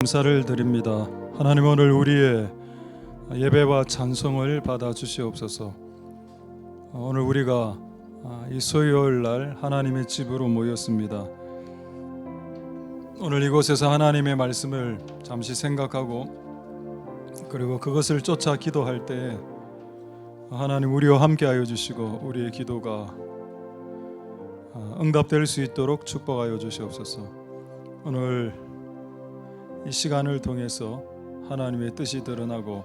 감사를 드립니다. 하나님, 오늘 우리의 예배와 찬송을 받아 주시옵소서. 오늘 우리가 이 수요일 날 하나님의 집으로 모였습니다. 오늘 이곳에서 하나님의 말씀을 잠시 생각하고 그리고 그것을 쫓아 기도할 때 하나님 우리와 함께하여 주시고 우리의 기도가 응답될 수 있도록 축복하여 주시옵소서. 오늘 이 시간을 통해서 하나님의 뜻이 드러나고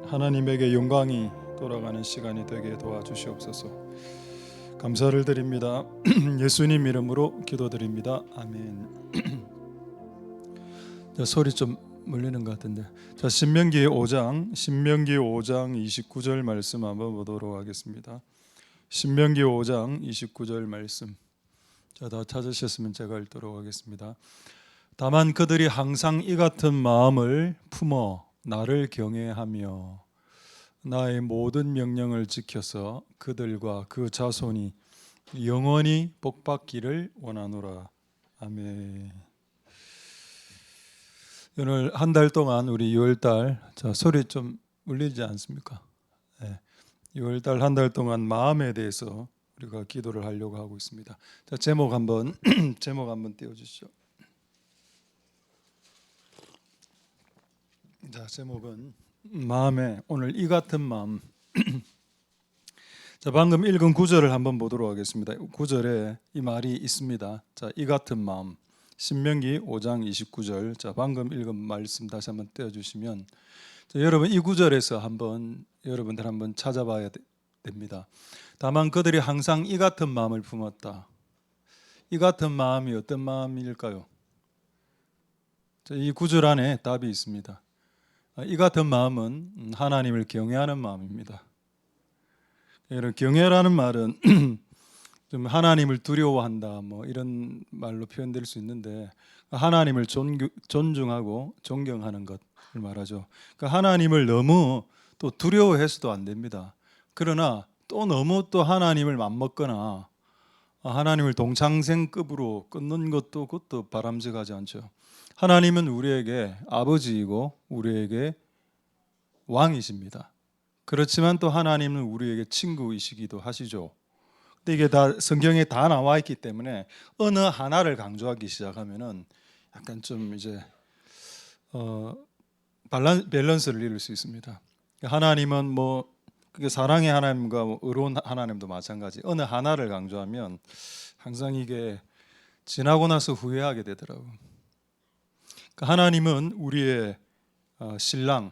하나님에게 영광이 돌아가는 시간이 되게 도와주시옵소서. 감사를 드립니다. 예수님 이름으로 기도드립니다. 아멘. 소리 좀 물리는 것 같은데. 자, 신명기 5장 29절 말씀 한번 보도록 하겠습니다. 신명기 5장 29절 말씀. 자, 다 찾으셨으면 제가 읽도록 하겠습니다. 다만 그들이 항상 이 같은 마음을 품어 나를 경외하며 나의 모든 명령을 지켜서 그들과 그 자손이 영원히 복받기를 원하노라. 아멘. 오늘 한 달 동안 우리 6월달, 자, 소리 좀 울리지 않습니까? 네. 6월달 한 달 동안 마음에 대해서 우리가 기도를 하려고 하고 있습니다. 자, 제목 한번 띄워주시죠. 자, 제목은 마음에, 오늘 이 같은 마음. 자, 방금 읽은 구절을 한번 보도록 하겠습니다. 구절에 이 말이 있습니다. 자, 이 같은 마음. 신명기 5장 29절. 자, 방금 읽은 말씀 다시 한번 떼어주시면, 자, 여러분 이 구절에서 여러분들 한번 찾아봐야 됩니다. 다만 그들이 항상 이 같은 마음을 품었다. 이 같은 마음이 어떤 마음일까요? 자, 이 구절 안에 답이 있습니다. 이 같은 마음은 하나님을 경외하는 마음입니다. 이런 경외라는 말은 좀 하나님을 두려워한다, 뭐 이런 말로 표현될 수 있는데, 하나님을 존중하고 존경하는 것을 말하죠. 그러니까 하나님을 너무 또 두려워해서도 안 됩니다. 그러나 또 너무 또 하나님을 맘먹거나 하나님을 동창생급으로 끊는 그것도 바람직하지 않죠. 하나님은 우리에게 아버지이고 우리에게 왕이십니다. 그렇지만 또 하나님은 우리에게 친구이시기도 하시죠. 근데 이게 다 성경에 다 나와 있기 때문에 어느 하나를 강조하기 시작하면은 약간 좀 이제 밸런스를 잃을 수 있습니다. 하나님은 뭐 그게 사랑의 하나님과 의로운 하나님도 마찬가지. 어느 하나를 강조하면 항상 이게 지나고 나서 후회하게 되더라고요. 하나님은 우리의 신랑,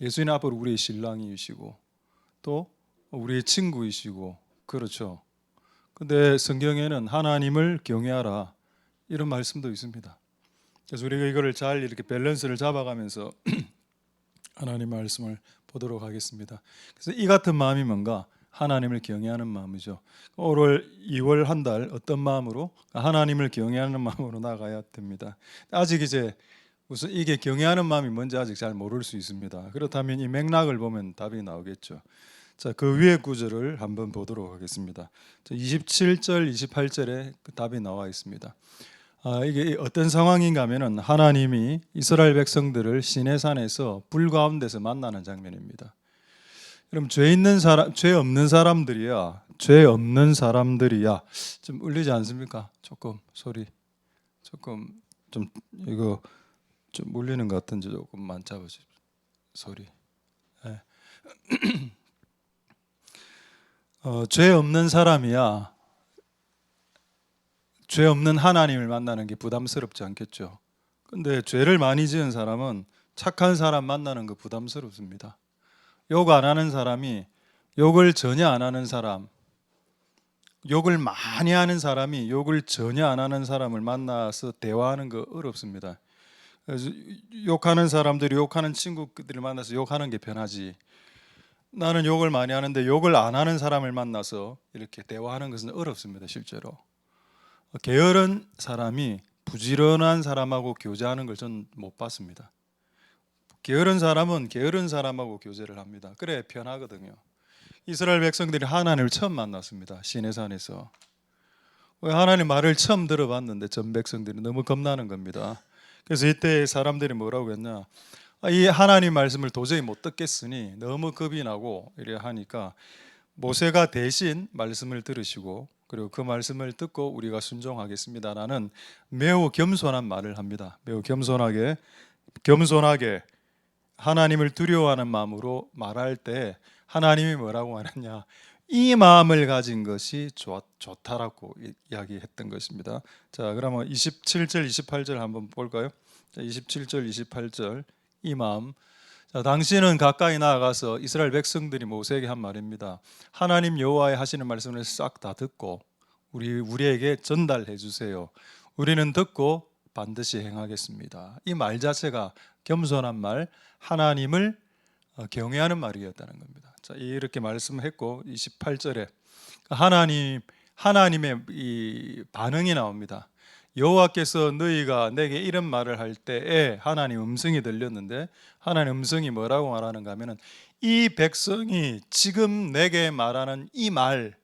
예수님 앞으로 우리의 신랑이시고 또 우리의 친구이시고 그렇죠. 근데 성경에는 하나님을 경외하라 이런 말씀도 있습니다. 그래서 우리가 이거를 잘 이렇게 밸런스를 잡아가면서 하나님 말씀을 보도록 하겠습니다. 그래서 이 같은 마음이 뭔가? 하나님을 경외하는 마음이죠. 올 2월 한 달 어떤 마음으로? 하나님을 경외하는 마음으로 나가야 됩니다. 아직 이제 우선 이게 경외하는 마음이 뭔지 아직 잘 모를 수 있습니다. 그렇다면 이 맥락을 보면 답이 나오겠죠. 자, 그 위에 구절을 한번 보도록 하겠습니다. 27절, 28절에 그 답이 나와 있습니다. 이게 어떤 상황인가 하면은 하나님이 이스라엘 백성들을 시내산에서 불 가운데서 만나는 장면입니다. 그럼 죄 없는 사람들이야. 좀 울리지 않습니까? 조금 소리 조금 좀 이거 좀 울리는 것 같은지 조금만 잡으십시오. 소리. 네. 죄 없는 사람이야. 죄 없는 하나님을 만나는 게 부담스럽지 않겠죠. 근데 죄를 많이 지은 사람은 착한 사람 만나는 거 부담스럽습니다. 욕 안 하는 사람이 욕을 전혀 안 하는 사람, 욕을 많이 하는 사람이 욕을 전혀 안 하는 사람을 만나서 대화하는 거 어렵습니다. 그래서 욕하는 사람들이 욕하는 친구들을 만나서 욕하는 게 편하지. 나는 욕을 많이 하는데 욕을 안 하는 사람을 만나서 이렇게 대화하는 것은 어렵습니다. 실제로 게으른 사람이 부지런한 사람하고 교제하는 걸 전 못 봤습니다. 게으른 사람은 게으른 사람하고 교제를 합니다. 그래 편하거든요. 이스라엘 백성들이 하나님을 처음 만났습니다. 시내산에서. 하나님 말을 처음 들어봤는데 전 백성들이 너무 겁나는 겁니다. 그래서 이때 사람들이 뭐라고 했냐? 이 하나님 말씀을 도저히 못 듣겠으니 너무 겁이 나고 이래 하니까 모세가 대신 말씀을 들으시고 그리고 그 말씀을 듣고 우리가 순종하겠습니다라는 매우 겸손한 말을 합니다. 매우 겸손하게 하나님을 두려워하는 마음으로 말할 때 하나님이 뭐라고 말했냐? 이 마음을 가진 것이 좋다라고 이야기했던 것입니다. 자, 그러면 27절, 28절 한번 볼까요? 자, 27절, 28절 이 마음. 자, 당신은 가까이 나아가서 이스라엘 백성들이 모세에게 한 말입니다. 하나님 여호와의 하시는 말씀을 싹 다 듣고 우리에게 전달해 주세요. 우리는 듣고 반드시 행하겠습니다. 이 말 자체가 겸손한 말, 하나님을 경외하는 말이었다는 겁니다. 자, 이렇게 말씀했고 28절에 하나님의 이 반응이 나옵니다. 여호와께서 너희가 내게 이런 말을 할 때에 하나님 음성이 들렸는데 하나님 음성이 뭐라고 말하는가 하면은 이 백성이 지금 내게 말하는 이 말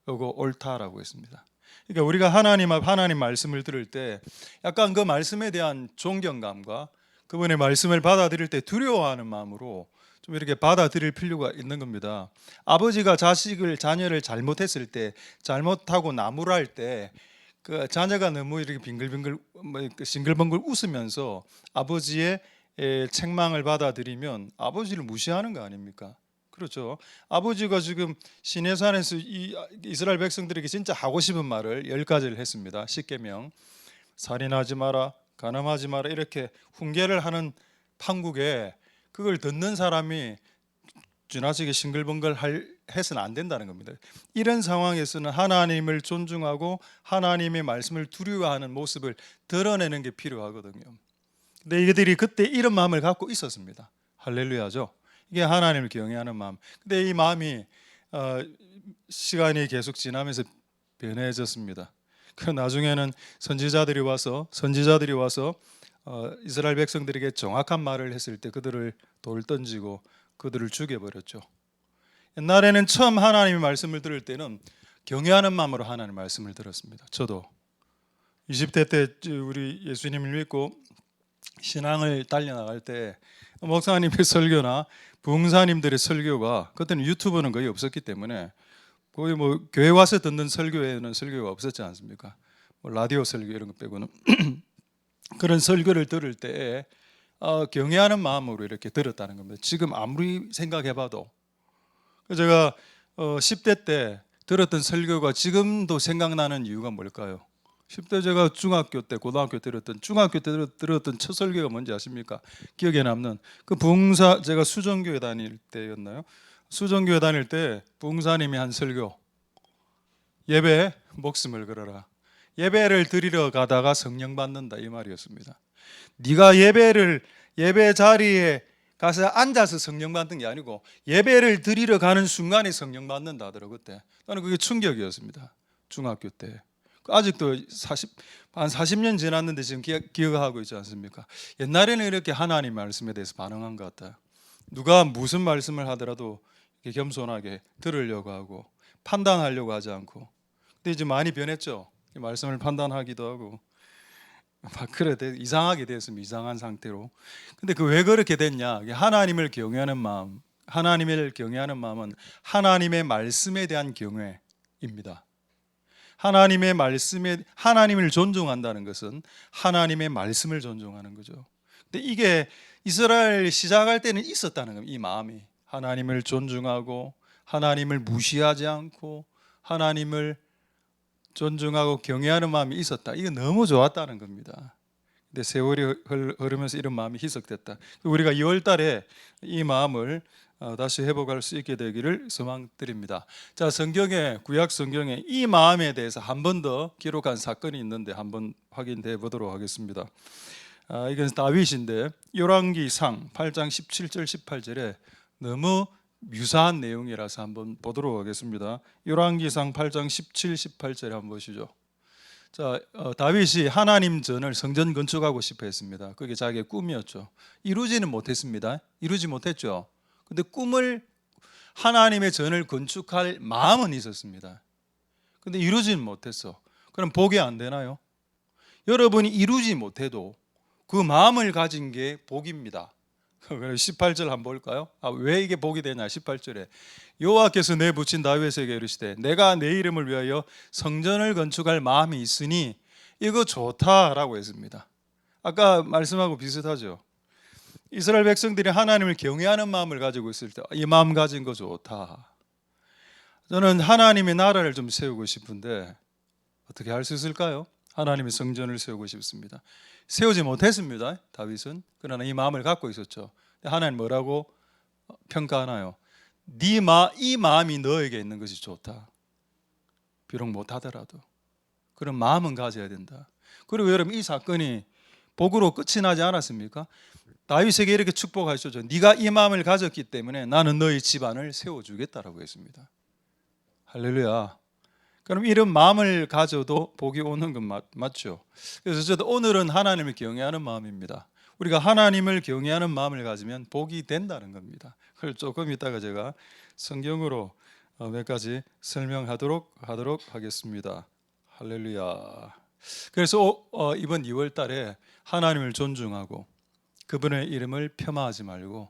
이거 옳다라고 했습니다. 그러니까 우리가 하나님 말씀을 들을 때 약간 그 말씀에 대한 존경감과 그분의 말씀을 받아들일 때 두려워하는 마음으로 좀 이렇게 받아들일 필요가 있는 겁니다. 아버지가 자녀를 잘못했을 때, 잘못하고 나무랄 때 그 자녀가 너무 이렇게 빙글빙글 싱글벙글 웃으면서 아버지의 책망을 받아들이면 아버지를 무시하는 거 아닙니까? 그렇죠. 아버지가 지금 시내산에서 이스라엘 백성들에게 진짜 하고 싶은 말을 10가지를 했습니다. 10계명. 살인하지 마라, 간음하지 마라 이렇게 훈계를 하는 판국에 그걸 듣는 사람이 지나치게 싱글벙글 해서는 안 된다는 겁니다. 이런 상황에서는 하나님을 존중하고 하나님의 말씀을 두려워하는 모습을 드러내는 게 필요하거든요. 근데 이들이 그때 이런 마음을 갖고 있었습니다. 할렐루야죠. 이게 하나님을 경외하는 마음. 근데 이 마음이 시간이 계속 지나면서 변해졌습니다. 그 나중에는 선지자들이 와서 이스라엘 백성들에게 정확한 말을 했을 때 그들을 돌 던지고 그들을 죽여버렸죠. 옛날에는 처음 하나님의 말씀을 들을 때는 경외하는 마음으로 하나님의 말씀을 들었습니다. 저도 20대 때 우리 예수님을 믿고 신앙을 달려나갈 때 목사님의 설교나 부흥사님들의 설교가 그때는 유튜브는 거의 없었기 때문에 거의 뭐 교회 와서 듣는 설교에는 설교가 없었지 않습니까? 뭐 라디오 설교 이런 거 빼고는 그런 설교를 들을 때 경외하는 마음으로 이렇게 들었다는 겁니다. 지금 아무리 생각해봐도 제가 10대 때 들었던 설교가 지금도 생각나는 이유가 뭘까요? 10대 제가 중학교 때 고등학교 때 들었던 첫 설교가 뭔지 아십니까? 기억에 남는 그 부흥사 제가 수정교회 다닐 때였나요? 수정교회 다닐 때 부흥사님이 한 설교 예배 목숨을 걸어라. 예배를 드리러 가다가 성령 받는다 이 말이었습니다. 네가 예배 자리에 가서 앉아서 성령 받는 게 아니고 예배를 드리러 가는 순간에 성령 받는다 하더라고요. 그때 나는 그게 충격이었습니다. 중학교 때 아직도 한 40년 지났는데 지금 기억하고 있지 않습니까? 옛날에는 이렇게 하나님 말씀에 대해서 반응한 것 같아요. 누가 무슨 말씀을 하더라도 이렇게 겸손하게 들으려고 하고 판단하려고 하지 않고. 근데 이제 많이 변했죠. 말씀을 판단하기도 하고 막 그래 이상하게 됐으면 이상한 상태로. 근데 그 왜 그렇게 됐냐? 하나님을 경외하는 마음은 하나님의 말씀에 대한 경외입니다. 하나님을 존중한다는 것은 하나님의 말씀을 존중하는 거죠. 근데 이게 이스라엘 시작할 때는 있었다는 겁니다. 이 마음이 하나님을 존중하고 하나님을 무시하지 않고 하나님을 존중하고 경외하는 마음이 있었다. 이거 너무 좋았다는 겁니다. 근데 세월이 흐르면서 이런 마음이 희석됐다. 우리가 2월 달에 이 마음을 다시 회복할 수 있게 되기를 소망드립니다. 자, 구약 성경에 이 마음에 대해서 한 번 더 기록한 사건이 있는데 한번 확인해 보도록 하겠습니다. 이건 다윗인데 열왕기상 8장 17절 18절에 너무 유사한 내용이라서 한번 보도록 하겠습니다. 열왕기상 8장 17, 18절에 한번 보시죠. 자, 다윗이 하나님 전을 성전 건축하고 싶어 했습니다. 그게 자기의 꿈이었죠. 이루지는 못했습니다. 이루지 못했죠. 근데 꿈을 하나님의 전을 건축할 마음은 있었습니다. 근데 이루지는 못했어. 그럼 복이 안 되나요? 여러분이 이루지 못해도 그 마음을 가진 게 복입니다. 18절 한번 볼까요? 왜 이게 복이 되냐? 18절에 여호와께서 내 부친 다윗에게 이르시되 내가 내 이름을 위하여 성전을 건축할 마음이 있으니 이거 좋다라고 했습니다. 아까 말씀하고 비슷하죠. 이스라엘 백성들이 하나님을 경외하는 마음을 가지고 있을 때 이 마음 가진 거 좋다. 저는 하나님의 나라를 좀 세우고 싶은데 어떻게 할 수 있을까요? 하나님의 성전을 세우고 싶습니다. 세우지 못했습니다, 다윗은. 그러나 이 마음을 갖고 있었죠. 하나님 뭐라고 평가하나요? 이 마음이 너에게 있는 것이 좋다. 비록 못하더라도 그런 마음은 가져야 된다. 그리고 여러분, 이 사건이 복으로 끝이 나지 않았습니까? 다윗에게 이렇게 축복하셨죠. 네가 이 마음을 가졌기 때문에 나는 너희 집안을 세워주겠다라고 했습니다. 할렐루야. 그럼 이런 마음을 가져도 복이 오는 건 맞죠. 그래서 저도 오늘은 하나님을 경외하는 마음입니다. 우리가 하나님을 경외하는 마음을 가지면 복이 된다는 겁니다. 그걸 조금 이따가 제가 성경으로 몇 가지 설명하도록 하겠습니다. 할렐루야. 그래서 이번 2월 달에 하나님을 존중하고 그분의 이름을 폄하하지 말고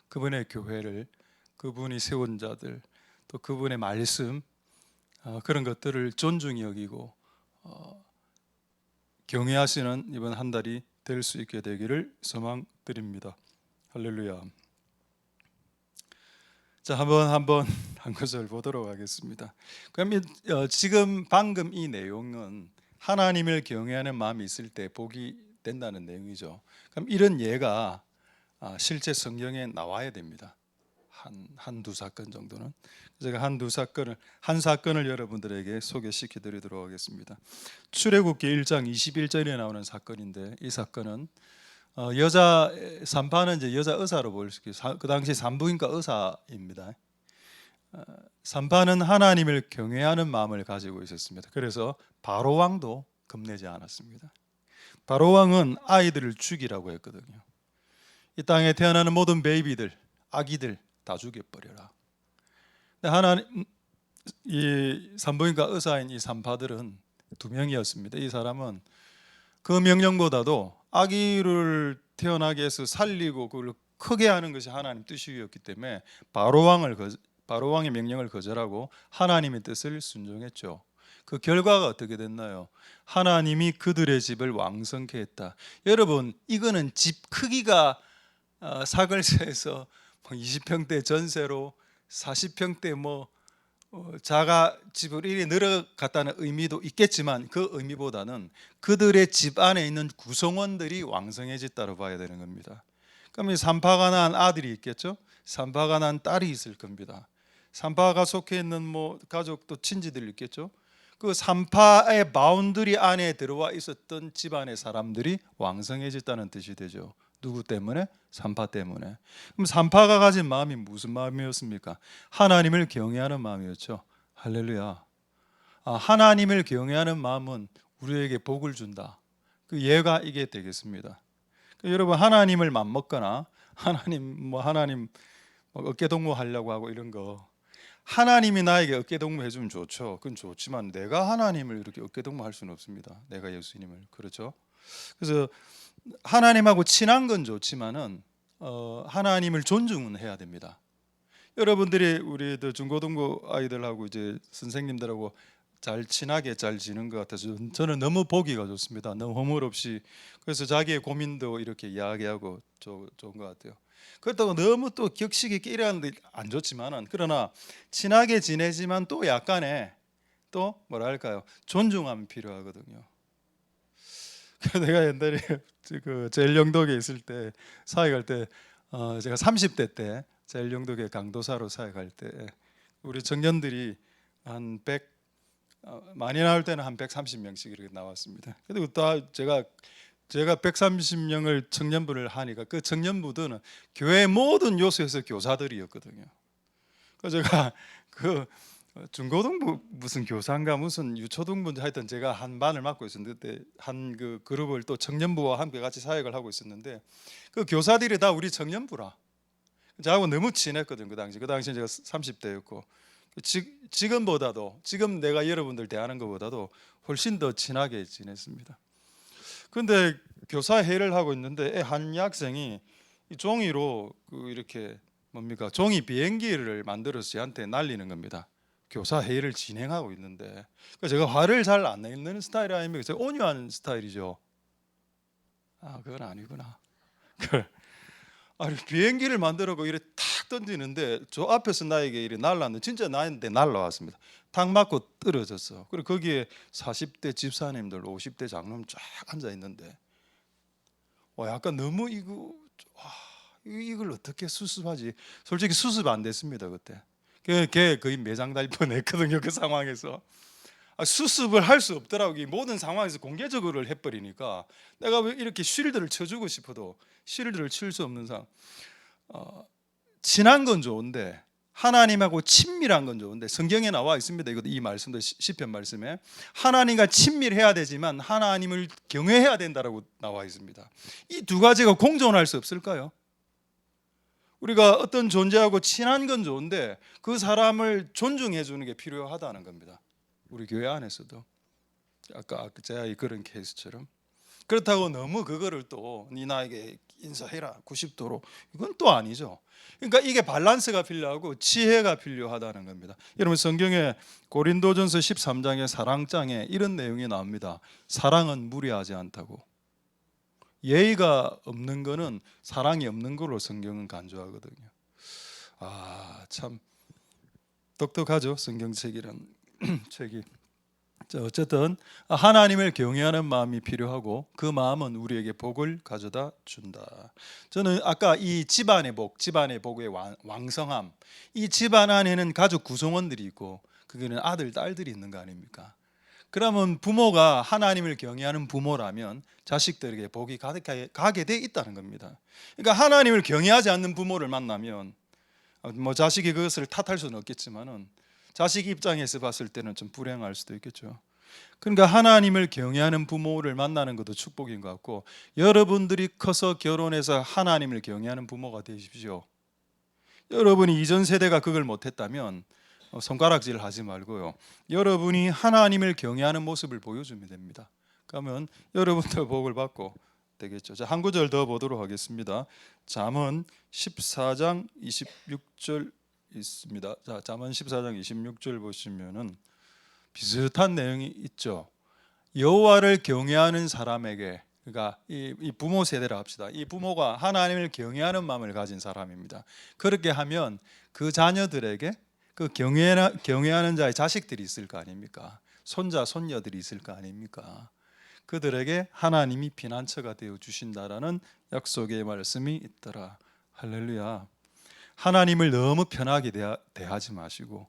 그분의 교회를, 그분이 세운 자들, 또 그분의 말씀, 그런 것들을 존중히 여기고 경외하시는 이번 한 달이 될 수 있게 되기를 소망드립니다. 할렐루야. 자, 한번 한 것을 보도록 하겠습니다. 그럼 지금 방금 이 내용은 하나님을 경외하는 마음이 있을 때 복이 된다는 내용이죠. 그럼 이런 예가 실제 성경에 나와야 됩니다. 한두 사건 정도는. 제가 한 사건을 여러분들에게 소개시켜 드리도록 하겠습니다. 출애굽기 1장 21절에 나오는 사건인데, 이 사건은 산파는 이제 여자 의사로 볼 수 있어요. 그 당시 산부인과 의사입니다. 산파는 하나님을 경외하는 마음을 가지고 있었습니다. 그래서 바로 왕도 겁내지 않았습니다. 바로 왕은 아이들을 죽이라고 했거든요. 이 땅에 태어나는 모든 베이비들, 아기들 다 죽여버려라. 이 산부인과 의사인 이 산파들은 2명이었습니다. 이 사람은 그 명령보다도 아기를 태어나게 해서 살리고 그걸 크게 하는 것이 하나님 뜻이었기 때문에 바로 왕의 명령을 거절하고 하나님의 뜻을 순종했죠. 그 결과가 어떻게 됐나요? 하나님이 그들의 집을 왕성케 했다. 여러분, 이거는 집 크기가 사글세에서 20평대 전세로 40평대 자가 집을 이리 늘어갔다는 의미도 있겠지만 그 의미보다는 그들의 집 안에 있는 구성원들이 왕성해졌다고 봐야 되는 겁니다. 그럼 산파가 난 아들이 있겠죠? 산파가 난 딸이 있을 겁니다. 산파가 속해 있는 가족도 친지들 있겠죠? 그 산파의 바운더리 안에 들어와 있었던 집안의 사람들이 왕성해졌다는 뜻이 되죠. 누구 때문에? 산파 때문에. 그럼 산파가 가진 마음이 무슨 마음이었습니까? 하나님을 경외하는 마음이었죠. 할렐루야. 하나님을 경외하는 마음은 우리에게 복을 준다. 그 예가 이게 되겠습니다. 여러분, 하나님을 맘먹거나 하나님 어깨동무 하려고 하고 이런 거, 하나님이 나에게 어깨동무 해주면 좋죠. 그건 좋지만 내가 하나님을 이렇게 어깨동무 할 수는 없습니다. 내가 예수님을. 그렇죠? 그래서 하나님하고 친한 건 좋지만은 하나님을 존중은 해야 됩니다. 여러분들이 우리들 중고등부 아이들하고 이제 선생님들하고 친하게 잘 지는 것 같아서 저는 너무 보기가 좋습니다. 너무 허물 없이. 그래서 자기의 고민도 이렇게 이야기하고 좋은 것 같아요. 그렇다고 너무 또 격식 있게 이래야 안 좋지만은, 그러나 친하게 지내지만 또 약간의 또 뭐랄까요, 존중함이 필요하거든요. 내가 옛날에 그 제일영덕에 있을 때 사역할 때 제가 30대 때 제일영덕에 강도사로 사역할 때 우리 청년들이 한 100 많이 나올 때는 한 130명씩 이렇게 나왔습니다. 그리고 또 제가 130명을 청년부를 하니까 그 청년부들은 교회 모든 요소에서 교사들이었거든요. 그래서 제가 그 중고등부 무슨 교사인가 무슨 유초등부 하여튼 제가 한 반을 맡고 있었는데 그때 한 그 그룹을 또 청년부와 함께 같이 사역을 하고 있었는데 그 교사들이 다 우리 청년부라. 저하고 너무 친했거든요. 그 당시 제가 30대였고 지금보다도, 지금 내가 여러분들 대하는 것보다도 훨씬 더 친하게 지냈습니다. 근데 교사 회의를 하고 있는데 한 학생이 이 종이로 이렇게 뭡니까 종이 비행기를 만들어서 저한테 날리는 겁니다. 교사 회의를 진행하고 있는데 제가 화를 잘 안 내는 스타일 아닙니까? 제가 온유한 스타일이죠. 아 그건 아니구나. 아니 비행기를 만들어고 이래 탁 던지는데 저 앞에서 나에게 이래 날랐는데 진짜 나한테 날라왔습니다. 탁 맞고 떨어졌어. 그리고 거기에 40대 집사님들, 50대 장로님 쫙 앉아 있는데 약간 너무 이걸 어떻게 수습하지? 솔직히 수습 안 됐습니다 그때. 걔 거의 매장 달 뻔했거든요 그 상황에서. 수습을 할 수 없더라고. 이 모든 상황에서 공개적으로 해버리니까 내가 왜 이렇게 쉴드를 쳐주고 싶어도 쉴드를 칠 수 없는 상황. 친한 건 좋은데 하나님하고 친밀한 건 좋은데 성경에 나와 있습니다. 이것도 이 말씀도 시편 말씀에 하나님과 친밀해야 되지만 하나님을 경외해야 된다라고 나와 있습니다. 이 두 가지가 공존할 수 없을까요? 우리가 어떤 존재하고 친한 건 좋은데 그 사람을 존중해 주는 게 필요하다는 겁니다. 우리 교회 안에서도 아까 제가 그런 케이스처럼 그렇다고 너무 그거를 또 네 나에게 인사해라 90도로 이건 또 아니죠. 그러니까 이게 밸런스가 필요하고 지혜가 필요하다는 겁니다. 여러분 성경에 고린도전서 13장의 사랑장에 이런 내용이 나옵니다. 사랑은 무례하지 않다고. 예의가 없는 거는 사랑이 없는 걸로 성경은 간주하거든요. 참 똑똑하죠 성경책이란 책이. 어쨌든 하나님을 경외하는 마음이 필요하고 그 마음은 우리에게 복을 가져다 준다. 저는 아까 이 집안의 복, 집안의 복의 왕성함, 이 집안 안에는 가족 구성원들이 있고 그게는 아들, 딸들이 있는 거 아닙니까? 그러면 부모가 하나님을 경외하는 부모라면 자식들에게 복이 가게 돼 있다는 겁니다. 그러니까 하나님을 경외하지 않는 부모를 만나면 자식이 그것을 탓할 수는 없겠지만은 자식 입장에서 봤을 때는 좀 불행할 수도 있겠죠. 그러니까 하나님을 경외하는 부모를 만나는 것도 축복인 것 같고 여러분들이 커서 결혼해서 하나님을 경외하는 부모가 되십시오. 여러분이 이전 세대가 그걸 못했다면 손가락질 하지 말고요. 여러분이 하나님을 경외하는 모습을 보여주면 됩니다. 그러면 여러분들 복을 받고 되겠죠. 자, 한 구절 더 보도록 하겠습니다. 잠언 14장 26절 있습니다. 자, 잠언 14장 26절 보시면은 비슷한 내용이 있죠. 여호와를 경외하는 사람에게, 그러니까 이 부모 세대라 합시다. 이 부모가 하나님을 경외하는 마음을 가진 사람입니다. 그렇게 하면 그 자녀들에게 그 경외하는 자의 자식들이 있을 거 아닙니까? 손자, 손녀들이 있을 거 아닙니까? 그들에게 하나님이 피난처가 되어 주신다라는 약속의 말씀이 있더라. 할렐루야. 하나님을 너무 편하게 대하지 마시고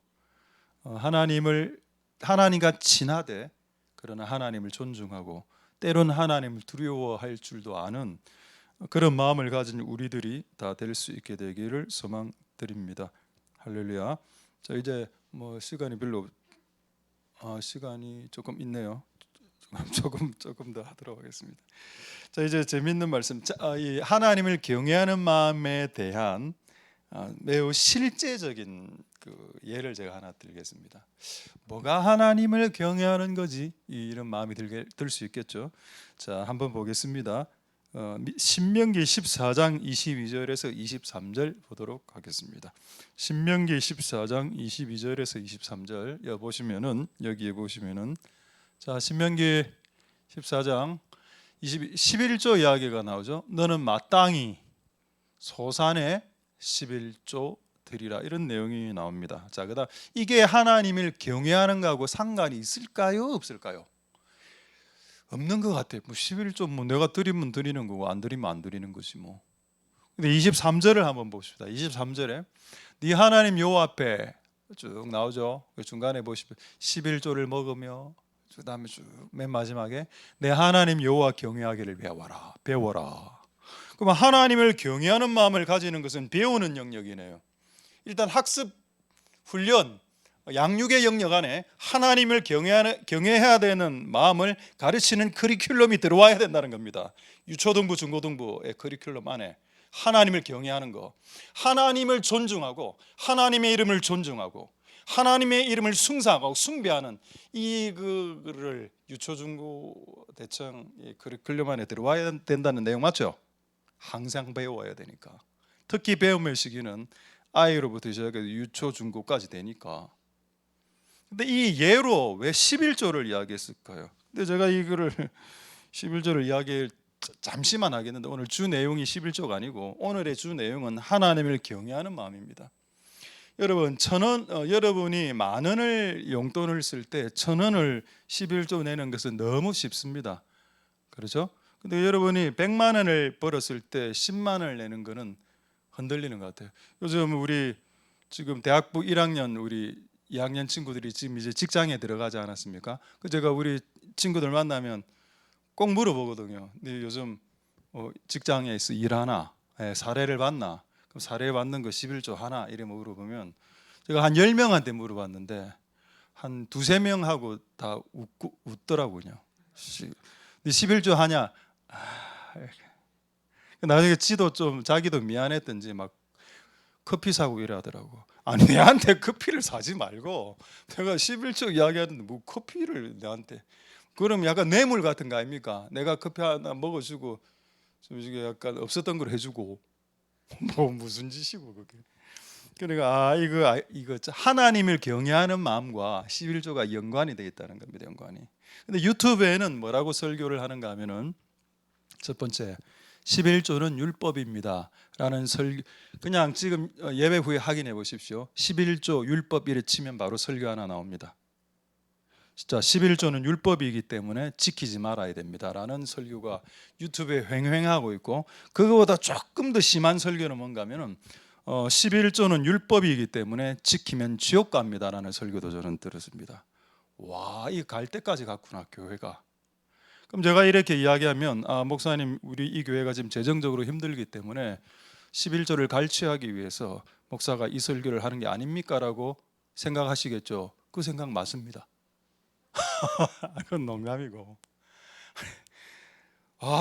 하나님과 친하되 그러나 하나님을 존중하고 때론 하나님을 두려워할 줄도 아는 그런 마음을 가진 우리들이 다 될 수 있게 되기를 소망드립니다. 할렐루야. 자, 이제 시간이 별로 시간이 조금 있네요. 조금 더 하도록 하겠습니다. 자, 이제 재밌는 말씀. 이 하나님을 경외하는 마음에 대한 매우 실제적인 그 예를 제가 하나 들겠습니다. 뭐가 하나님을 경외하는 거지? 이런 마음이 들 수 있겠죠. 자, 한번 보겠습니다. 신명기 14장 22절에서 23절 보도록 하겠습니다. 신명기 14장 22절에서 23절 보시면은 여기에 보시면은 자, 신명기 14장 11조 이야기가 나오죠. 너는 마땅히 소산에 11조 드리라 이런 내용이 나옵니다. 자, 그다음 이게 하나님을 경외하는 거하고 상관이 있을까요? 없을까요? 없는 것 같아요. 11조 내가 드리면 드리는 거고 안 드리면 안 드리는 거지 뭐. 근데 23절을 한번 봅시다. 23절에 네 하나님 여호와 앞에 쭉 나오죠. 그 중간에 보시면 11조를 먹으며 그다음에 쭉 맨 마지막에 내 하나님 여호와 경외하기를 배워라. 그럼 하나님을 경외하는 마음을 가지는 것은 배우는 영역이네요. 일단 학습, 훈련, 양육의 영역 안에 하나님을 경외해야 되는 마음을 가르치는 커리큘럼이 들어와야 된다는 겁니다. 유초등부, 중고등부의 커리큘럼 안에 하나님을 경외하는 거, 하나님을 존중하고 하나님의 이름을 존중하고 하나님의 이름을 숭상하고 숭배하는 이거를 유초중고 대청 커리큘럼 들어와야 된다는 내용 맞죠? 항상 배워야 되니까. 특히 배움의 시기는 아이로부터 시작해서 유초중고까지 되니까. 근데 이 예로 왜 11조를 이야기했을까요? 근데 제가 이거를 11조를 이야기를 잠시만 하겠는데 오늘 주 내용이 11조가 아니고 오늘의 주 내용은 하나님을 경외하는 마음입니다. 여러분, 여러분이 만 원을 용돈을 쓸 때 1,000원을 11조 내는 것은 너무 쉽습니다. 그렇죠? 근데 여러분이 100만 원을 벌었을 때 10만 원을 내는 거는 흔들리는 것 같아요. 요즘 우리 지금 대학부 1학년 우리 2학년 친구들이 지금 이제 직장에 들어가지 않았습니까? 그 제가 우리 친구들 만나면 꼭 물어보거든요. 근데 요즘 직장에서 일하나? 사례를 받나? 그럼 사례 받는 거 11조 하나? 이래 물어보면 제가 한 10명한테 물어봤는데 한 두세 명하고 다 웃더라고요. 근데 11조 하냐? 나중에 지도 좀 자기도 미안했던지 막 커피 사고 이러더라고. 아니 내한테 커피를 사지 말고 내가 11조 이야기하는데 뭐 커피를 내한테. 그럼 약간 뇌물 같은 거 아닙니까? 내가 커피 하나 먹어주고 좀 이게 약간 없었던 걸 해주고 뭐 무슨 짓이고 그게. 그러니까 이거 하나님을 경외하는 마음과 11조가 연관이 되어 있다는 겁니다. 연관이. 근데 유튜브에는 뭐라고 설교를 하는가 하면은 첫 번째 11조는 율법입니다 라는 설교, 그냥 지금 예배 후에 확인해 보십시오. 11조 율법 이래 치면 바로 설교 하나 나옵니다. 진짜 11조는 율법이기 때문에 지키지 말아야 됩니다 라는 설교가 유튜브에 횡행하고 있고, 그거보다 조금 더 심한 설교는 뭔가 하면은 11조는 율법이기 때문에 지키면 지옥 갑니다 라는 설교도 저는 들었습니다. 와, 이 갈 때까지 갔구나 교회가. 그럼 제가 이렇게 이야기하면 목사님 우리 이 교회가 지금 재정적으로 힘들기 때문에 11조를 갈취하기 위해서 목사가 이 설교를 하는 게 아닙니까? 라고 생각하시겠죠. 그 생각 맞습니다. 그건 농담이고.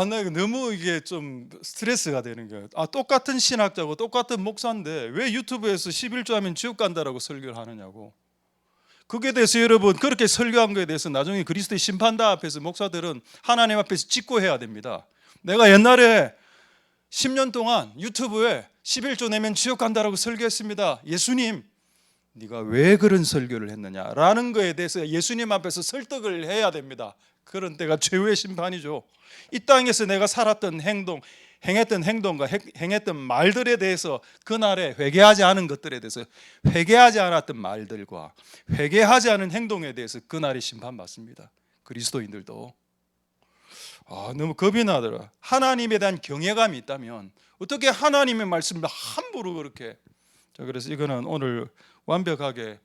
나 이거 너무 이게 좀 스트레스가 되는 거예요. 똑같은 신학자고 똑같은 목사인데 왜 유튜브에서 11조 하면 지옥 간다라고 설교를 하느냐고. 그게 대해서 여러분 그렇게 설교한 거에 대해서 나중에 그리스도의 심판다 앞에서 목사들은 하나님 앞에서 직고해야 됩니다. 내가 옛날에 10년 동안 유튜브에 11조 내면 지옥 간다라고 설교했습니다. 예수님 네가 왜 그런 설교를 했느냐라는 거에 대해서 예수님 앞에서 설득을 해야 됩니다. 그런 때가 최후의 심판이죠. 이 땅에서 내가 살았던 행동, 행했던 행동과 행했던 말들에 대해서 그날에 회개하지 않은 것들에 대해서 회개하지 않았던 말들과 회개하지 않은 행동에 대해서 그날이 심판받습니다. 그리스도인들도. 너무 겁이 나더라. 하나님에 대한 경외감이 있다면 어떻게 하나님의 말씀을 함부로 그렇게. 자, 그래서 이거는 오늘 완벽하게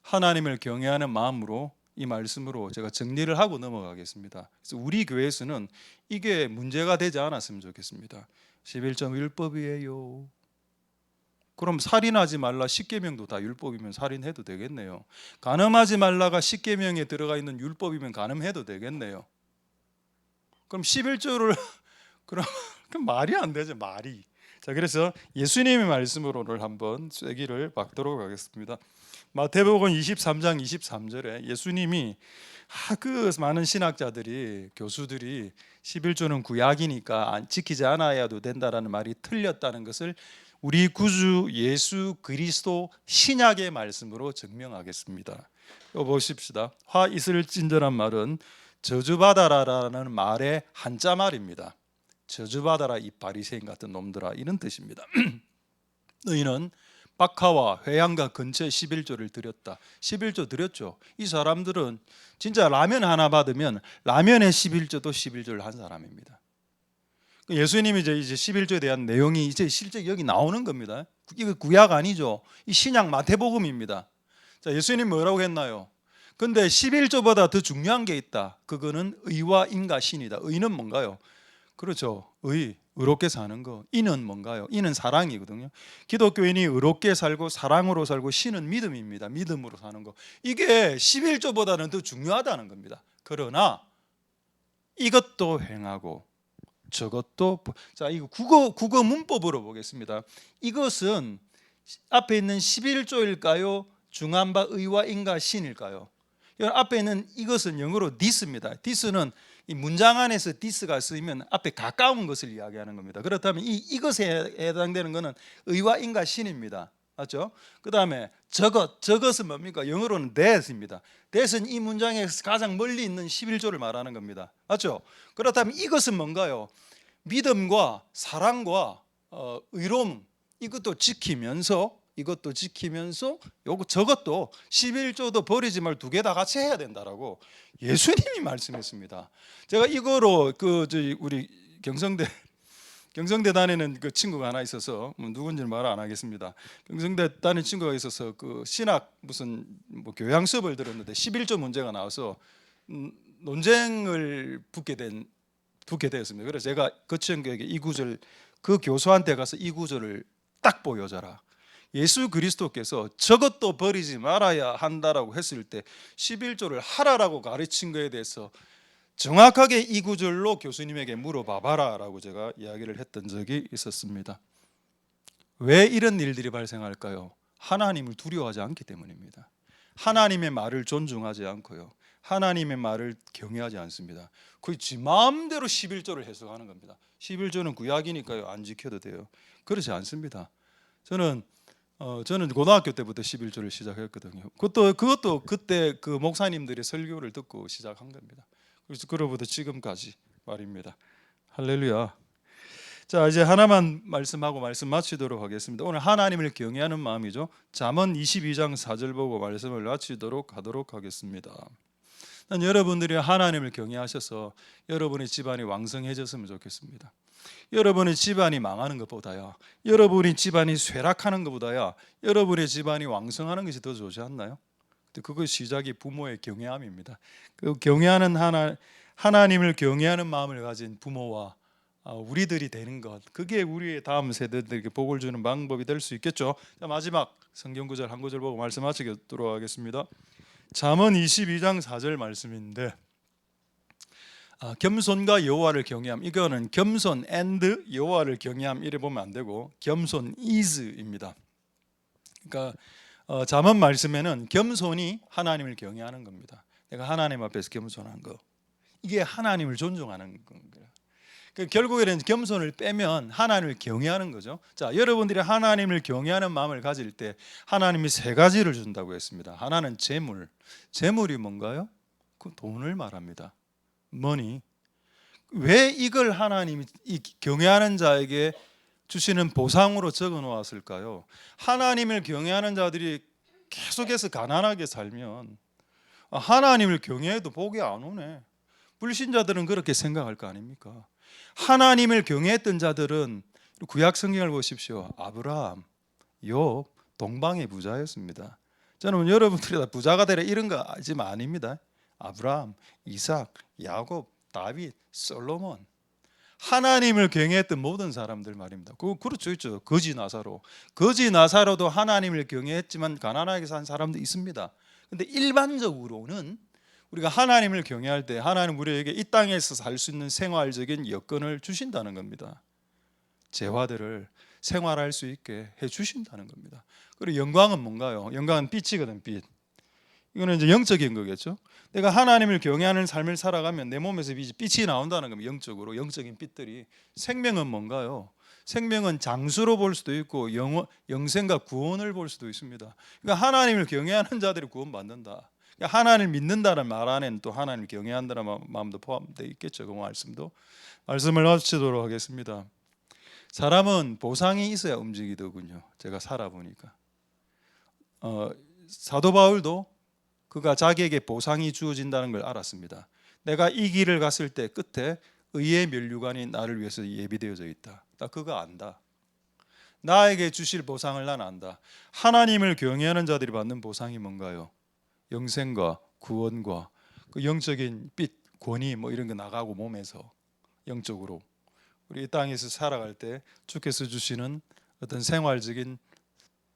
하나님을 경외하는 마음으로 이 말씀으로 제가 정리를 하고 넘어가겠습니다. 그래서 우리 교회에서는 이게 문제가 되지 않았으면 좋겠습니다. 11조 율법이에요. 그럼 살인하지 말라 10계명도 다 율법이면 살인해도 되겠네요. 간음하지 말라가 10계명에 들어가 있는 율법이면 간음해도 되겠네요. 그럼 11조를 그럼 말이 안 되죠, 말이. 자, 그래서 예수님의 말씀으로 오늘 한번 쐐기를 박도록 하겠습니다. 마태복음 23장 23절에 예수님이 그 많은 신학자들이 교수들이 11조는 구약이니까 지키지 않아야도 된다라는 말이 틀렸다는 것을 우리 구주 예수 그리스도 신약의 말씀으로 증명하겠습니다. 이거 보십시다. 화 있을진저란 말은 저주받아라라는 말의 한자 말입니다. 저주받아라 이 바리새인 같은 놈들아, 이런 뜻입니다. 너희는 박하와 회양과 근처에 11조를 드렸다. 11조 드렸죠. 이 사람들은 진짜 라면 하나 받으면 라면의 11조도 11조를 한 사람입니다. 예수님이 이제 11조에 대한 내용이 이제 실제 여기 나오는 겁니다. 이거 구약 아니죠. 이 신약 마태복음입니다. 자, 예수님 뭐라고 했나요? 근데 11조보다 더 중요한 게 있다. 그거는 의와 인과 신이다. 의는 뭔가요? 그렇죠. 의롭게 사는 거. 인은 뭔가요? 인은 사랑이거든요. 기독교인이 의롭게 살고 사랑으로 살고 신은 믿음입니다. 믿음으로 사는 거. 이게 11조보다는 더 중요하다는 겁니다. 그러나 이것도 행하고 저것도. 자, 이거 국어 문법으로 보겠습니다. 이것은 앞에 있는 11조일까요? 중한 바 의와 인과 신일까요? 앞에 있는 이것은 영어로 this입니다. this는 이 문장 안에서 this가 쓰이면 앞에 가까운 것을 이야기하는 겁니다. 그렇다면 이것에 해당되는 것은 의와 인과 신입니다. 맞죠? 그 다음에 저것은 뭡니까? 영어로는 that입니다. that은 이 문장에서 가장 멀리 있는 11조를 말하는 겁니다. 맞죠? 그렇다면 이것은 뭔가요? 믿음과 사랑과 의로움, 이것도 지키면서 저것도 11조도 버리지 말고 두 개 다 같이 해야 된다라고 예수님이 말씀했습니다. 제가 이거로 우리 경성대 다니는 그 친구가 하나 있어서 누군지는 말 안 하겠습니다. 경성대 다니는 친구가 있어서 그 신학 무슨 교양 수업을 들었는데 11조 문제가 나와서 논쟁을 붙게 되었습니다. 그래서 제가 그 친구에게 이 구절, 그 교수한테 가서 이 구절을 딱 보여줘라. 예수 그리스도께서 저것도 버리지 말아야 한다라고 했을 때 11조를 하라라고 가르친 거에 대해서 정확하게 이 구절로 교수님에게 물어봐봐라 라고 제가 이야기를 했던 적이 있었습니다. 왜 이런 일들이 발생할까요? 하나님을 두려워하지 않기 때문입니다. 하나님의 말을 존중하지 않고요, 하나님의 말을 경외하지 않습니다. 거의 지 마음대로 11조를 해석하는 겁니다. 11조는 구약이니까요, 안 지켜도 돼요. 그렇지 않습니다. 저는 고등학교 때부터 11조를 시작했거든요. 그것도 그때 그 목사님들의 설교를 듣고 시작한 겁니다. 그래서 그로부터 지금까지 말입니다. 할렐루야. 자, 이제 하나만 말씀하고 말씀 마치도록 하겠습니다. 오늘 하나님을 경외하는 마음이죠. 잠언 22장 4절 보고 말씀을 마치도록 하도록 하겠습니다. 난 여러분들이 하나님을 경외하셔서 여러분의 집안이 왕성해졌으면 좋겠습니다. 여러분의 집안이 망하는 것보다야, 여러분의 집안이 쇠락하는 것보다야 여러분의 집안이 왕성하는 것이 더 좋지 않나요? 그거 시작이 부모의 경외함입니다. 그 경외하는 하나님을 경외하는 마음을 가진 부모와 우리들이 되는 것, 그게 우리의 다음 세대들에게 복을 주는 방법이 될 수 있겠죠. 자, 마지막 성경 구절 한 구절 보고 말씀 마치도록 하겠습니다. 잠언 22장 4절 말씀인데, 겸손과 여호와를 경외함, 이거는 겸손 and 여호와를 경외함 이래 보면 안 되고 겸손 is입니다. 그러니까 잠언 말씀에는 겸손이 하나님을 경외하는 겁니다. 내가 하나님 앞에서 겸손한 거, 이게 하나님을 존중하는 겁니다. 결국에는 겸손을 빼면 하나님을 경외하는 거죠. 자, 여러분들이 하나님을 경외하는 마음을 가질 때 하나님이 세 가지를 준다고 했습니다. 하나는 재물이 뭔가요? 그 돈을 말합니다. money. 왜 이걸 하나님이 이 경외하는 자에게 주시는 보상으로 적어 놓았을까요? 하나님을 경외하는 자들이 계속해서 가난하게 살면 하나님을 경외해도 복이 안 오네. 불신자들은 그렇게 생각할 거 아닙니까? 하나님을 경외했던 자들은 구약 성경을 보십시오. 아브라함, 욥, 동방의 부자였습니다. 저는 여러분들이 다 부자가 되라 이런 거 알지만 아닙니다. 아브라함, 이삭, 야곱, 다윗, 솔로몬, 하나님을 경외했던 모든 사람들 말입니다. 그렇죠, 있죠. 거지 나사로도 하나님을 경외했지만 가난하게 산 사람도 있습니다. 근데 일반적으로는 우리가 하나님을 경외할 때 하나님 우리에게 이 땅에서 살 수 있는 생활적인 여건을 주신다는 겁니다. 재화들을 생활할 수 있게 해 주신다는 겁니다. 그리고 영광은 뭔가요? 영광은 빛이거든, 빛. 이거는 이제 영적인 거겠죠. 내가 하나님을 경외하는 삶을 살아가면 내 몸에서 빛이 나온다는 겁니다. 영적으로, 영적인 빛들이. 생명은 뭔가요? 생명은 장수로 볼 수도 있고 영생과 구원을 볼 수도 있습니다. 그러니까 하나님을 경외하는 자들이 구원받는다. 그러니까 하나님을 믿는다는 말 안에는 또 하나님을 경외한다는 마음도 포함되어 있겠죠. 그 말씀을 마치도록 하겠습니다. 사람은 보상이 있어야 움직이더군요. 제가 살아보니까 사도 바울도 그가 자기에게 보상이 주어진다는 걸 알았습니다. 내가 이 길을 갔을 때 끝에 의의 면류관이 나를 위해서 예비되어져 있다. 나 그거 안다. 나에게 주실 보상을 난 안다. 하나님을 경외하는 자들이 받는 보상이 뭔가요? 영생과 구원과 그 영적인 빛, 권위 뭐 이런 거 나가고 몸에서 영적으로 우리 이 땅에서 살아갈 때 주께서 주시는 어떤 생활적인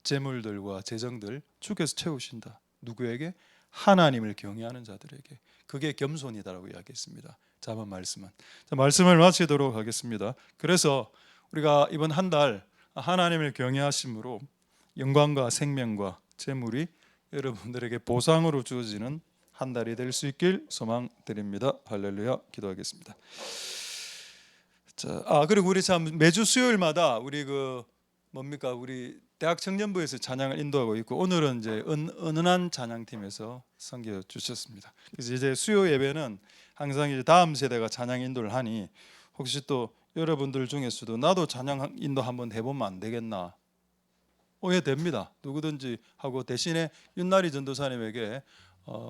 재물들과 재정들 주께서 채우신다. 누구에게? 하나님을 경외하는 자들에게. 그게 겸손이다라고 이야기했습니다. 잠언 말씀은. 자, 말씀을 마치도록 하겠습니다. 그래서 우리가 이번 한 달 하나님을 경외하심으로 영광과 생명과 재물이 여러분들에게 보상으로 주어지는 한 달이 될 수 있길 소망드립니다. 할렐루야. 기도하겠습니다. 자, 그리고 우리 참 매주 수요일마다 우리 우리 대학 청년부에서 찬양을 인도하고 있고, 오늘은 이제 은은한 찬양팀에서 섬겨 주셨습니다. 그래서 이제 수요 예배는 항상 이제 다음 세대가 찬양 인도를 하니, 혹시 또 여러분들 중에서도 나도 찬양 인도 한번 해보면 안 되겠나 오해됩니다. 누구든지 하고, 대신에 윤나리 전도사님에게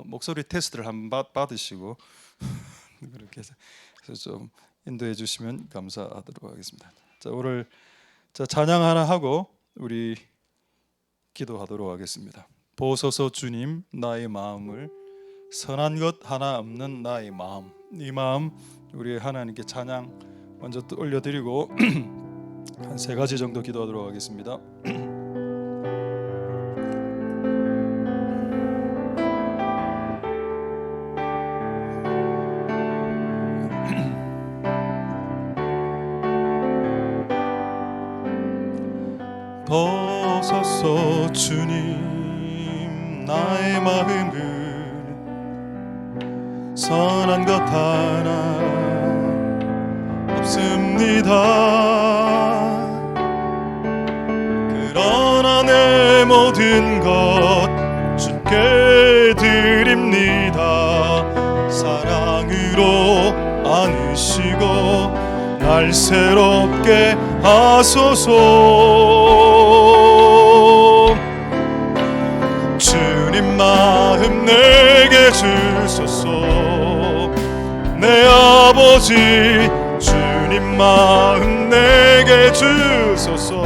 목소리 테스트를 한번 받으시고 그렇게 해서 좀 인도해 주시면 감사하도록 하겠습니다. 자, 오늘 찬양 하나 하고 우리 기도하도록 하겠습니다. 보소서 주님, 나의 마음을, 선한 것 하나 없는 나의 마음, 이 마음 우리 하나님께 찬양 먼저 또 올려드리고 한 3가지 정도 기도하도록 하겠습니다. 보소서 주님, 나의 마음을, 선한 것 하나 없습니다. 그러나 내 모든 것 주께 드립니다. 사랑으로 안으시고 날 새롭게 하소서. 주님 마음 내게 주소서. 내 아버지 주님 마음 내게 주소서.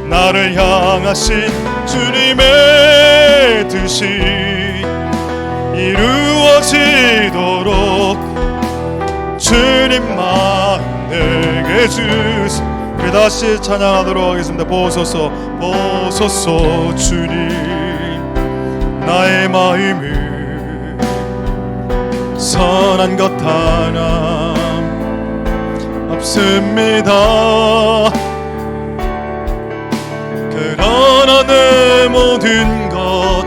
나를 향하신 주님의 뜻이 이루어지도록 주님 마음 내게 주소서. 다시 찬양하도록 하겠습니다. 보소서, 보소서 주님, 나의 마음을, 선한 것 하나 없습니다. 그러나 내 모든 것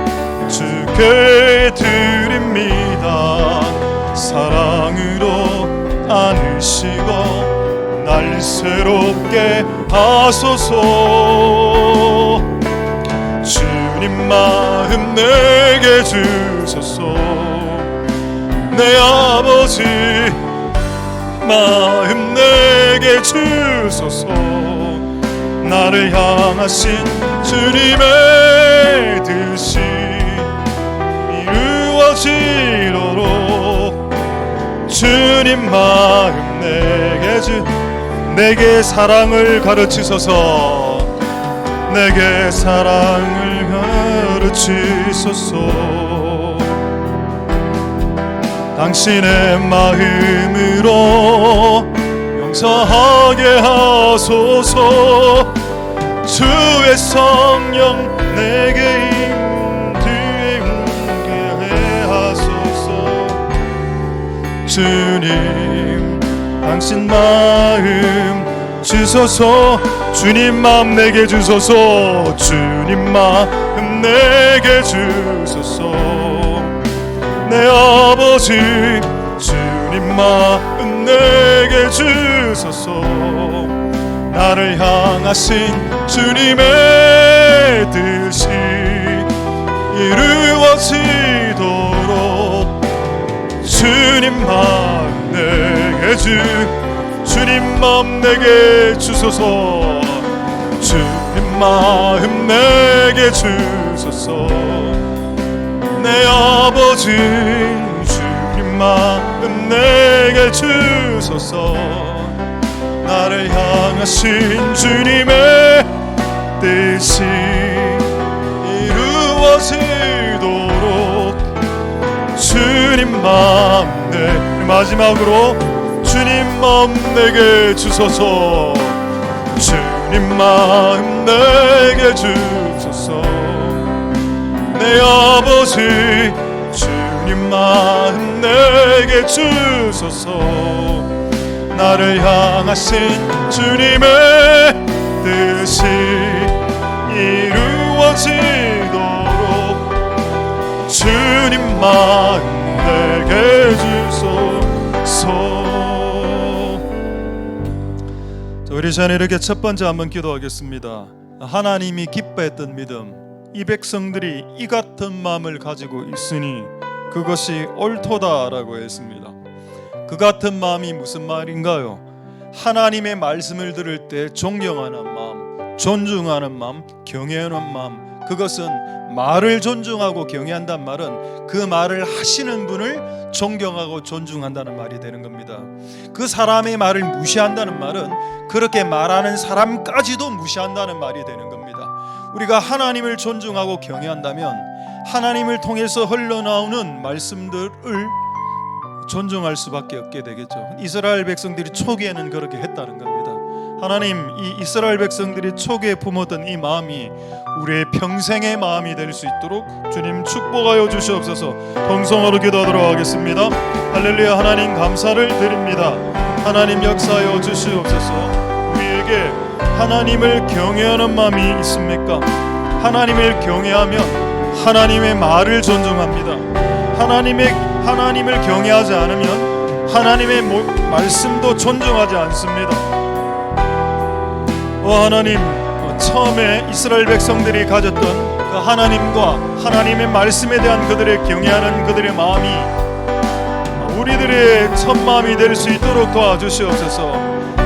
주께 드립니다. 사랑으로 안으시고 날 새롭게 하소서. 주님 마음 내게 주소서. 내 아버지 마음 내게 주소서. 나를 향하신 주님의 뜻이 이루어지도록 주님 마음 내게 사랑을 가르치소서. 내게 사랑을 가르치소서. 당신의 마음으로 용서하게 하소서. 주의 성령 내게 임하게 하소서. 주님 당신 마음 주소서. 주님 마음 내게 주소서. 주님 마음 내게 주소서. 내 아버지 주님 마음 내게 주소서. 나를 향하신 주님의 뜻이 이루어지도록 주님 마음 내게 주님 마음 내게 주소서. 주님 마음 내게 주소서. 내 아버지 주님 마음 내게 주소서. 나를 향하신 주님의 뜻이 이루어지도록 주님 마음 마지막으로 주님 마음 내게 주소서. 주님 마음 내게 주소서. 내 아버지 주님 마음 내게 주소서. 나를 향하신 주님의 뜻이 이루어지도록 우리 전에 이렇게 첫 번째 한번 기도하겠습니다. 하나님이 기뻐했던 믿음, 이 백성들이 이 같은 마음을 가지고 있으니 그것이 옳도다라고 했습니다. 그 같은 마음이 무슨 말인가요? 하나님의 말씀을 들을 때 존경하는 마음, 존중하는 마음, 경외하는 마음. 그것은 말을 존중하고 경외한다는 말은 그 말을 하시는 분을 존경하고 존중한다는 말이 되는 겁니다. 그 사람의 말을 무시한다는 말은 그렇게 말하는 사람까지도 무시한다는 말이 되는 겁니다. 우리가 하나님을 존중하고 경외한다면 하나님을 통해서 흘러나오는 말씀들을 존중할 수밖에 없게 되겠죠. 이스라엘 백성들이 초기에는 그렇게 했다는 겁니다. 하나님, 이 이스라엘 백성들이 초기에 품었던 이 마음이 우리의 평생의 마음이 될 수 있도록 주님 축복하여 주시옵소서. 통성으로 기도하도록 하겠습니다. 할렐루야. 하나님 감사를 드립니다. 하나님 역사하여 주시옵소서. 우리에게 하나님을 경외하는 마음이 있습니까? 하나님을 경외하면 하나님의 말을 존중합니다. 하나님을 경외하지 않으면 하나님의 말씀도 존중하지 않습니다. 하나님, 처음에 이스라엘 백성들이 가졌던 그 하나님과 하나님의 말씀에 대한 그들의 경외하는 그들의 마음이 우리들의 첫 마음이 될 수 있도록 도와주시옵소서.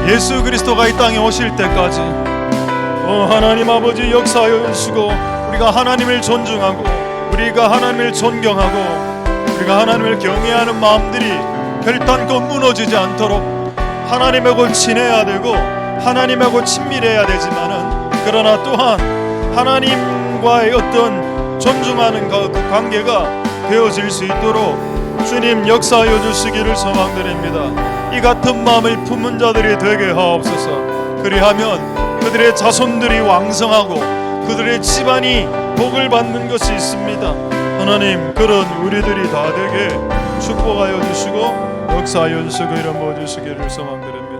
예수 그리스도가 이 땅에 오실 때까지 하나님 아버지 역사하여 주시고 우리가 하나님을 존중하고 우리가 하나님을 존경하고 우리가 하나님을 경외하는 마음들이 결단코 무너지지 않도록 하나님하고 친해야 되고 하나님하고 친밀해야 되지만은 그러나 또한 하나님과의 어떤 존중하는 그 관계가 되어질 수 있도록 주님 역사하여 주시기를 소망드립니다. 이 같은 마음을 품은 자들이 되게 하옵소서. 그리하면 그들의 자손들이 왕성하고 그들의 집안이 복을 받는 것이 있습니다. 하나님, 그런 우리들이 다 되게 축복하여 주시고 역사하여 주시고 이름 부어 주시기를 소망드립니다.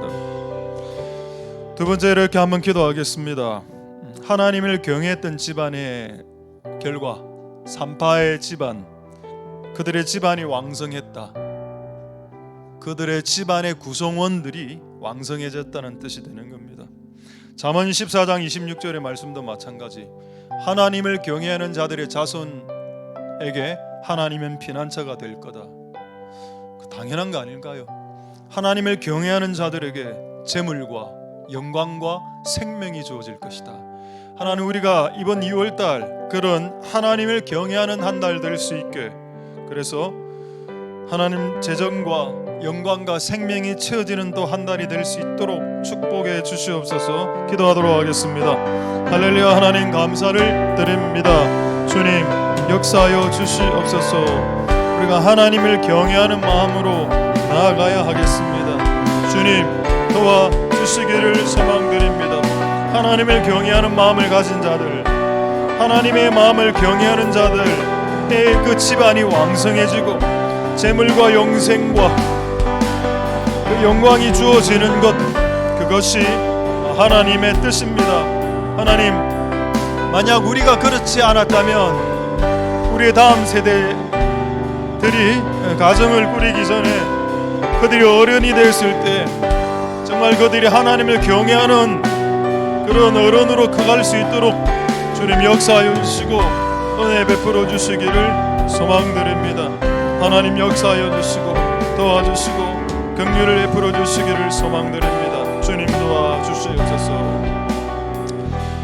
두 번째 이렇게 한번 기도하겠습니다. 하나님을 경외했던 집안의 결과, 산파의 집안, 그들의 집안이 왕성했다. 그들의 집안의 구성원들이 왕성해졌다는 뜻이 되는 겁니다. 잠언 14장 26절의 말씀도 마찬가지. 하나님을 경외하는 자들의 자손에게 하나님은 피난처가 될 거다. 당연한 거 아닐까요? 하나님을 경외하는 자들에게 재물과 영광과 생명이 주어질 것이다. 하나님, 우리가 이번 2월달 그런 하나님을 경외하는 한 달 될 수 있게, 그래서 하나님 재정과 영광과 생명이 채워지는 또 한 달이 될 수 있도록 축복해 주시옵소서. 기도하도록 하겠습니다. 할렐루야. 하나님 감사를 드립니다. 주님 역사하여 주시옵소서. 우리가 하나님을 경외하는 마음으로 나아가야 하겠습니다. 주님 도와주시기를 소망드립니다. 하나님을 경외하는 마음을 가진 자들, 하나님의 마음을 경외하는 자들의 그 집안이 왕성해지고 재물과 영생과 그 영광이 주어지는 것, 그것이 하나님의 뜻입니다. 하나님, 만약 우리가 그렇지 않았다면 우리의 다음 세대들이 가정을 꾸리기 전에 그들이 어른이 됐을 때 정말 그들이 하나님을 경외하는 그런 어른으로 커갈 수 있도록 주님 역사하여 주시고 은혜 베풀어 주시기를 소망드립니다. 하나님 역사하여 주시고 도와주시고 긍휼을 베풀어 주시기를 소망드립니다. 주님 도와주시옵소서.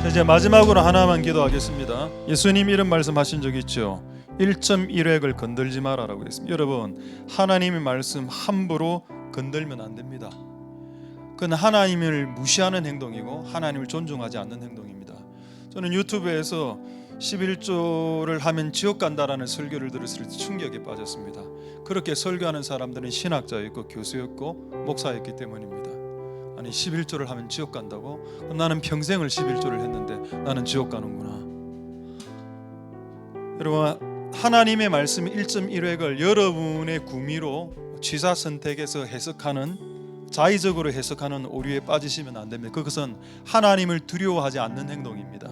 이제 마지막으로 하나만 기도하겠습니다. 예수님 이런 말씀하신 적 있죠. 1.1획을 건들지 마라라고 했습니다. 여러분, 하나님의 말씀 함부로 건들면 안 됩니다. 그건 하나님을 무시하는 행동이고 하나님을 존중하지 않는 행동입니다. 저는 유튜브에서 11조를 하면 지옥 간다라는 설교를 들었을 때 충격에 빠졌습니다. 그렇게 설교하는 사람들은 신학자였고 교수였고 목사였기 때문입니다. 아니 11조를 하면 지옥 간다고? 나는 평생을 11조를 했는데 나는 지옥 가는구나. 여러분, 하나님의 말씀 1.1획을 여러분의 구미로 취사 선택해서 해석하는, 자의적으로 해석하는 오류에 빠지시면 안 됩니다. 그것은 하나님을 두려워하지 않는 행동입니다.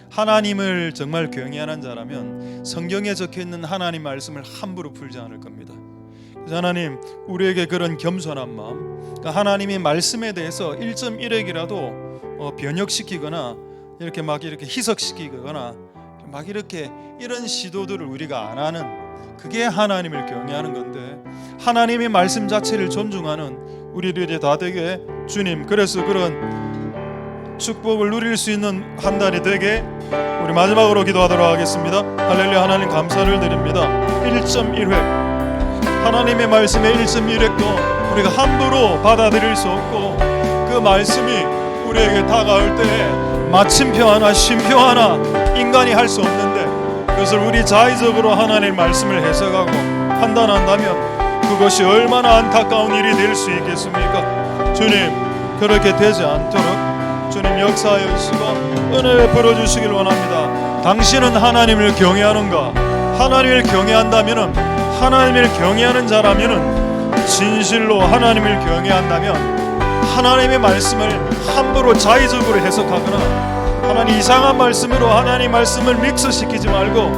하나님을 정말 경외하는 자라면 성경에 적혀있는 하나님 말씀을 함부로 풀지 않을 겁니다. 하나님, 우리에게 그런 겸손한 마음, 그러니까 하나님의 말씀에 대해서 1.1핵이라도 변혁시키거나 이렇게 희석시키거나 막 이렇게 이런 시도들을 우리가 안 하는, 그게 하나님을 경외하는 건데, 하나님의 말씀 자체를 존중하는 우리들이 다 되게, 주님, 그래서 그런 축복을 누릴 수 있는 한 달이 되게 우리 마지막으로 기도하도록 하겠습니다. 할렐루야. 하나님 감사를 드립니다. 1.1획 하나님의 말씀의 1.1획도 우리가 함부로 받아들일 수 없고, 그 말씀이 우리에게 다가올 때에 마침표 하나 쉼표 하나 인간이 할 수 없는데, 그것을 우리 자의적으로 하나님의 말씀을 해석하고 판단한다면 그것이 얼마나 안타까운 일이 될 수 있겠습니까? 주님, 그렇게 되지 않도록 주님 역사하여 주시고 은혜 베풀어 주시길 원합니다. 당신은 하나님을 경외하는가? 하나님을 경외한다면은, 하나님을 경외하는 자라면은, 진실로 하나님을 경외한다면 하나님의 말씀을 함부로 자의적으로 해석하거나 하나님 이상한 말씀으로 하나님 말씀을 믹스시키지 말고,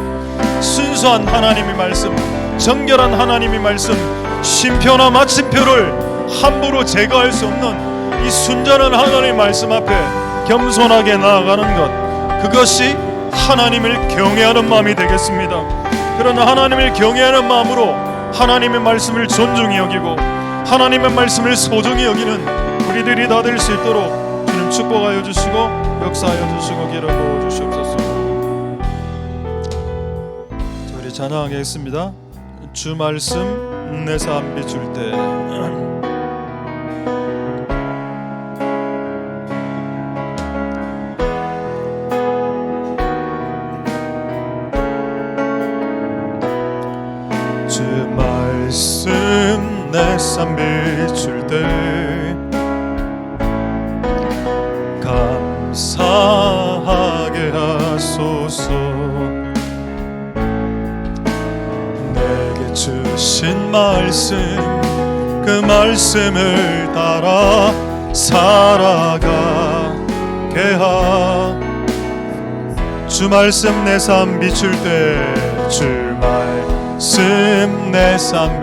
순수한 하나님의 말씀, 정결한 하나님의 말씀, 쉼표나 마침표를 함부로 제거할 수 없는 이 순전한 하나님의 말씀 앞에 겸손하게 나아가는 것, 그것이 하나님을 경외하는 마음이 되겠습니다. 그런 하나님을 경외하는 마음으로 하나님의 말씀을 존중히 여기고 하나님의 말씀을 소중히 여기는 우리들이 다 될 수 있도록 주님 축복하여 주시고 역사하여 주시고 기름 부어 주시옵소서. 우리 찬양하겠습니다. 주 말씀 내 삶 비출 때. 주 말씀 내 삶 비출 때 감사하게 하소서. 내게 주신 말씀, 그 말씀을 따라 살아가게 하. 주 말씀 내 삶 비출 때, 주 말씀 내 삶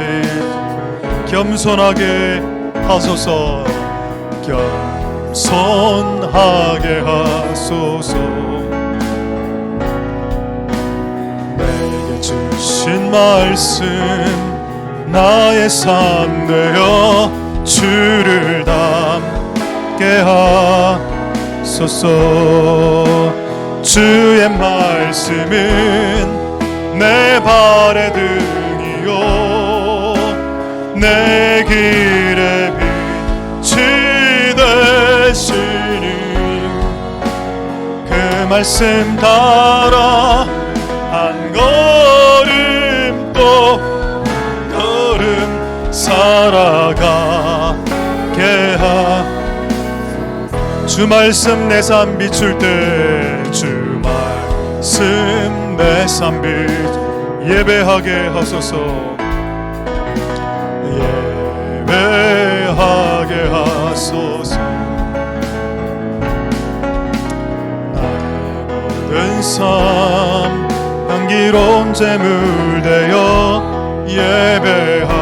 겸손하게 하소서. 겸손하게 하소서. 내게 주신 말씀 나의 삶 되어 주를 닮게 하소서. 주의 말씀은 내 발의 등이요 내 길의 빛이 되시니, 그 말씀 따라 한 걸음 또 걸음 살아가게 하. 주 말씀 내 삶 비출 때, 주 말씀 내 삶 예배하게 하소서. 예배하게 하소서. 나의 모든 삶 향기로운 제물 되어 예배하게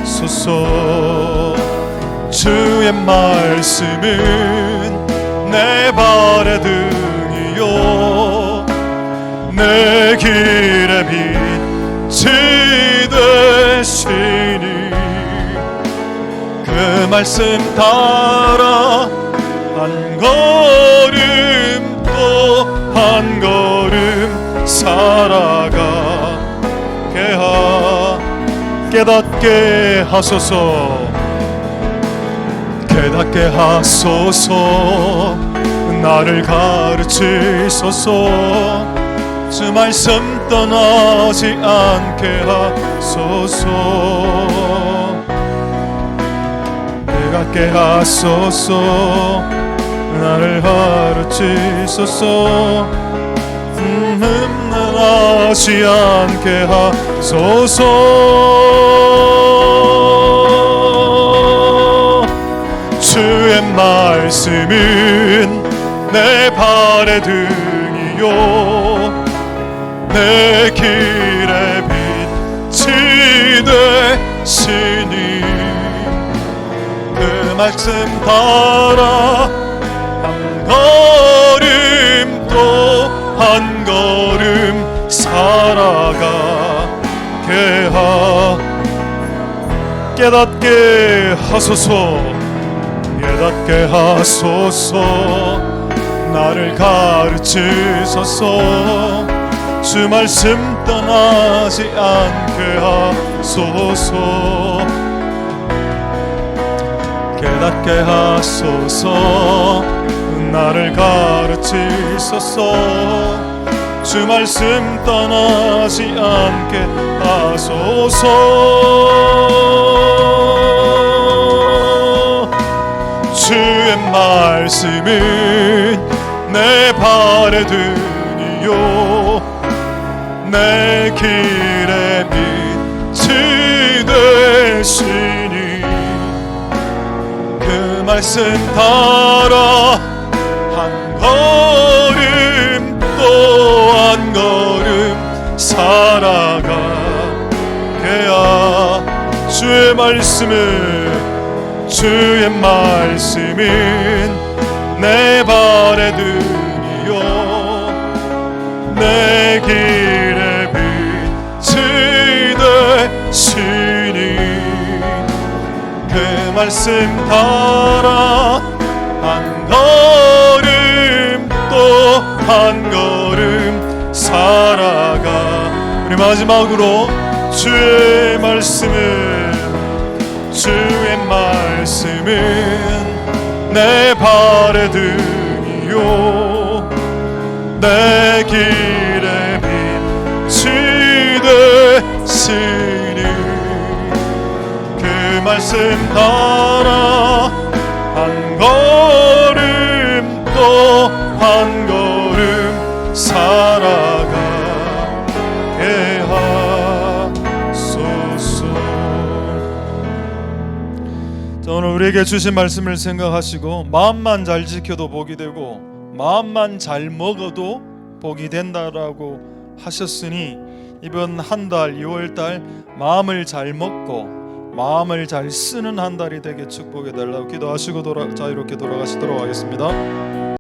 하소서. 주의 말씀은 내 발의 등이요 내 길의 빛이 되시니, 그 말씀 따라 한 걸음 또 한 걸음 살아가게 하. 깨닫게 하소서. 깨닫게 하소서. 나를 가르치소서. 주 말씀 떠나지 않게 하소서. 깨닫게 하소서. 나를 가르치소서. 떠나지 않게 하소서. 주의 말씀은 내 발의 등이요 내 길의 되시니 그 말씀 따라 한 걸음 또 한 걸음 살아가게 깨닫게 하소서. 깨닫게 하소서. 나를 가르치소서. 주 말씀 떠나지 않게 하소서. 깨닫게 하소서. 나를 가르치소서. 주 말씀 떠나지 않게 하소서. 주의 말씀은 내 발에 등이요 내 길에 빛이 되시니 그 말씀 따라 한 걸음 또 한 걸음 살아가게 주의 말씀은 내 발에 등이요 내 길에 빛이 되시니 그 말씀 따라 한 걸음 또 한 걸음 살아가. 우리 마지막으로 주의 말씀은 내 발에 등이요 내 길에 빛이 되시니 그 말씀 따라 한 걸음 또 한 걸음 살아가게 하소서. 자, 오늘 우리에게 주신 말씀을 생각하시고 마음만 잘 지켜도 복이 되고 마음만 잘 먹어도 복이 된다라고 하셨으니 이번 한 달 2월달 마음을 잘 먹고 마음을 잘 쓰는 한 달이 되게 축복해 달라고 기도하시고 자유롭게 돌아가시도록 하겠습니다.